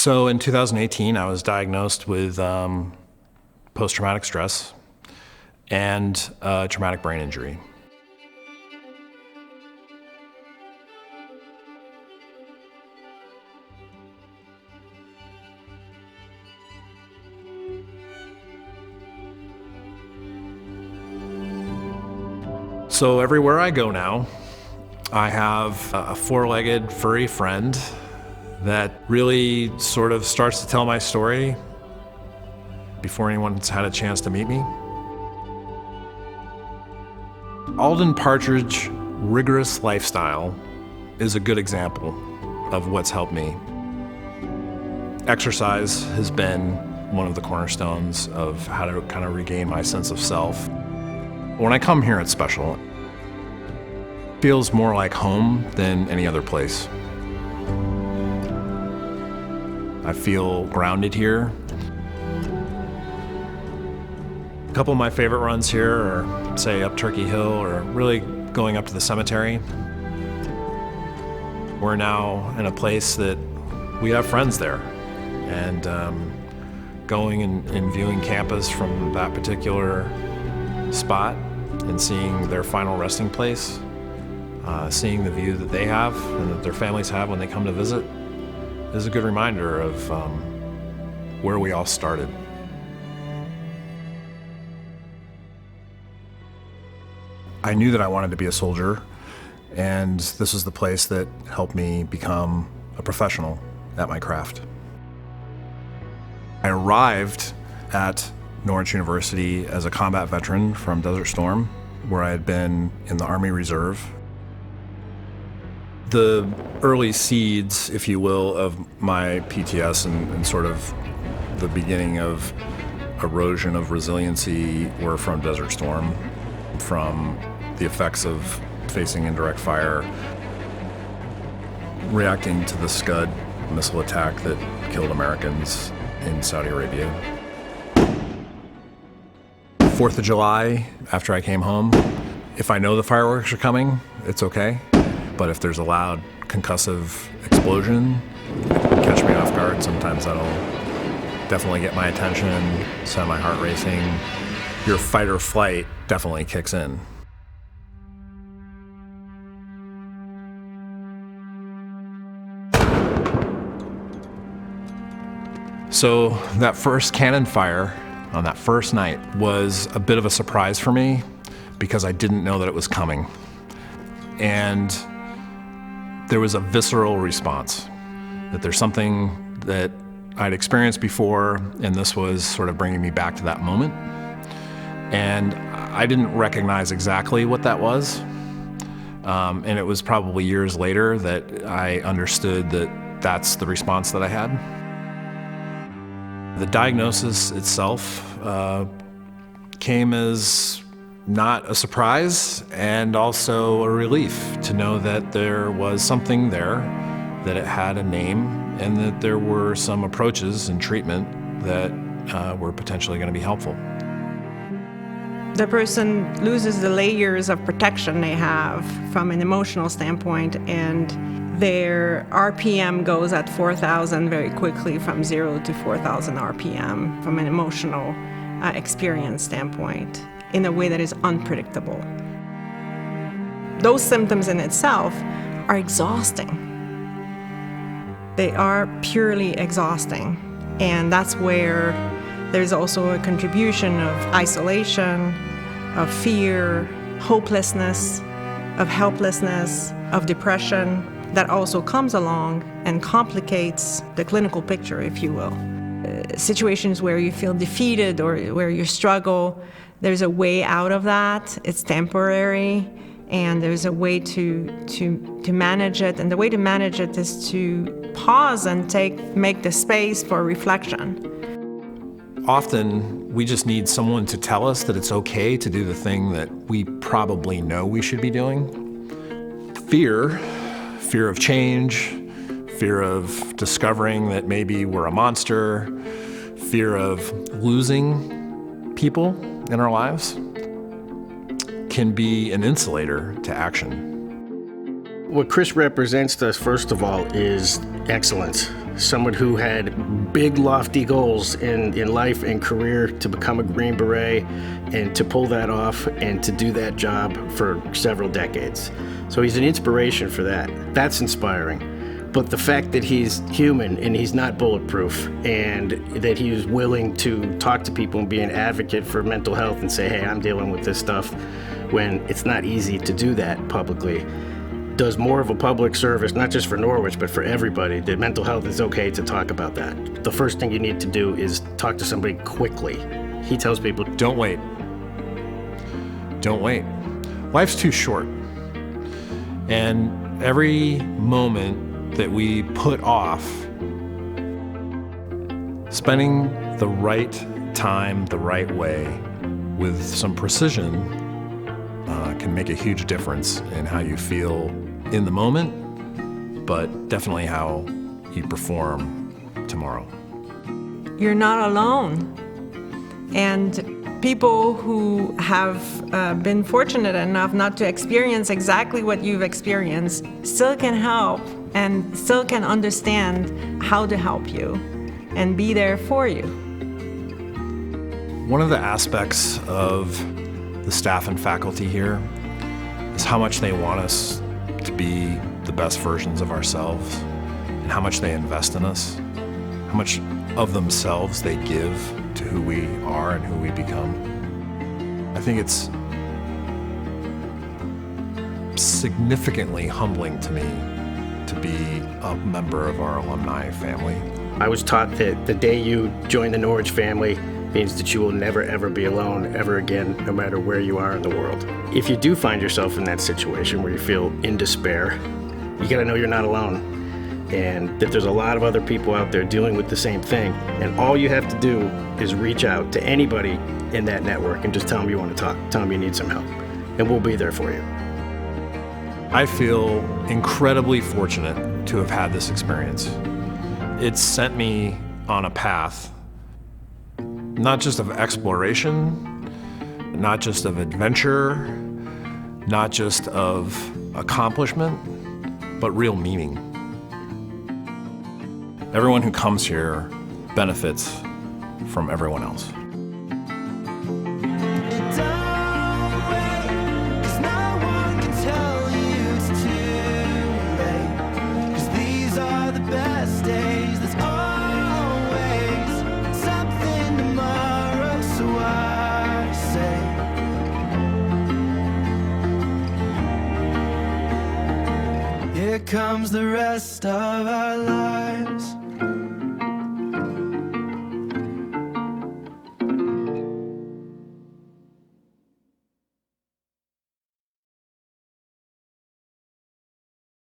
So in 2018, I was diagnosed with post-traumatic stress and traumatic brain injury. So everywhere I go now, I have a four-legged furry friend that really sort of starts to tell my story before anyone's had a chance to meet me. Alden Partridge rigorous lifestyle is a good example of what's helped me. Exercise has been one of the cornerstones of how to kind of regain my sense of self. When I come here, it's special. It feels more like home than any other place. I feel grounded here. A couple of my favorite runs here are, say, up Turkey Hill or really going up to the cemetery. We're now in a place that we have friends there. And going and viewing campus from that particular spot and seeing their final resting place, seeing the view that they have and that their families have when they come to visit, is a good reminder of where we all started. I knew that I wanted to be a soldier, and this was the place that helped me become a professional at my craft. I arrived at Norwich University as a combat veteran from Desert Storm, where I had been in the Army Reserve. The early seeds, if you will, of my PTS and sort of the beginning of erosion of resiliency were from Desert Storm, from the effects of facing indirect fire, reacting to the Scud missile attack that killed Americans in Saudi Arabia. 4th of July, after I came home, if I know the fireworks are coming, it's okay. But if there's a loud concussive explosion, it can catch me off guard. Sometimes that'll definitely get my attention, send my heart racing. Your fight or flight definitely kicks in. So that first cannon fire on that first night was a bit of a surprise for me because I didn't know that it was coming. And there was a visceral response, that there's something that I'd experienced before, and this was sort of bringing me back to that moment. And I didn't recognize exactly what that was. And it was probably years later that I understood that that's the response that I had. The diagnosis itself came as not a surprise and also a relief to know that there was something there, that it had a name, and that there were some approaches and treatment that were potentially going to be helpful. The person loses the layers of protection they have from an emotional standpoint, and their RPM goes at 4,000 very quickly, from 0 to 4,000 RPM from an emotional experience standpoint, in a way that is unpredictable. Those symptoms in itself are exhausting. They are purely exhausting. And that's where there's also a contribution of isolation, of fear, hopelessness, of helplessness, of depression that also comes along and complicates the clinical picture, if you will. Situations where you feel defeated or where you struggle, there's a way out of that. It's temporary, and there's a way to manage it. And the way to manage it is to pause and make the space for reflection. Often, we just need someone to tell us that it's okay to do the thing that we probably know we should be doing. Fear of change, fear of discovering that maybe we're a monster, fear of losing people in our lives can be an insulator to action. What Chris represents to us, first of all, is excellence. someone who had big, lofty goals in life and career to become a Green Beret and to pull that off and to do that job for several decades. So he's an inspiration for that. That's inspiring. But the fact that he's human and he's not bulletproof and that he's willing to talk to people and be an advocate for mental health and say, hey, I'm dealing with this stuff when it's not easy to do that publicly, does more of a public service, not just for Norwich, but for everybody, that mental health is okay to talk about that. The first thing you need to do is talk to somebody quickly. He tells people, Don't wait. Don't wait. Life's too short. And every moment that we put off, spending the right time the right way with some precision can make a huge difference in how you feel in the moment, but definitely how you perform tomorrow. You're not alone. And people who have been fortunate enough not to experience exactly what you've experienced still can help and still can understand how to help you and be there for you. One of the aspects of the staff and faculty here is how much they want us to be the best versions of ourselves and how much they invest in us, how much of themselves they give to who we are and who we become. I think it's significantly humbling to me to be a member of our alumni family. I was taught that the day you join the Norwich family means that you will never, ever be alone ever again, no matter where you are in the world. If you do find yourself in that situation where you feel in despair, you gotta know you're not alone, and that there's a lot of other people out there dealing with the same thing. And all you have to do is reach out to anybody in that network and just tell them you want to talk, tell them you need some help, and we'll be there for you. I feel incredibly fortunate to have had this experience. It's sent me on a path, not just of exploration, not just of adventure, not just of accomplishment, but real meaning. Everyone who comes here benefits from everyone else. Here comes the rest of our lives.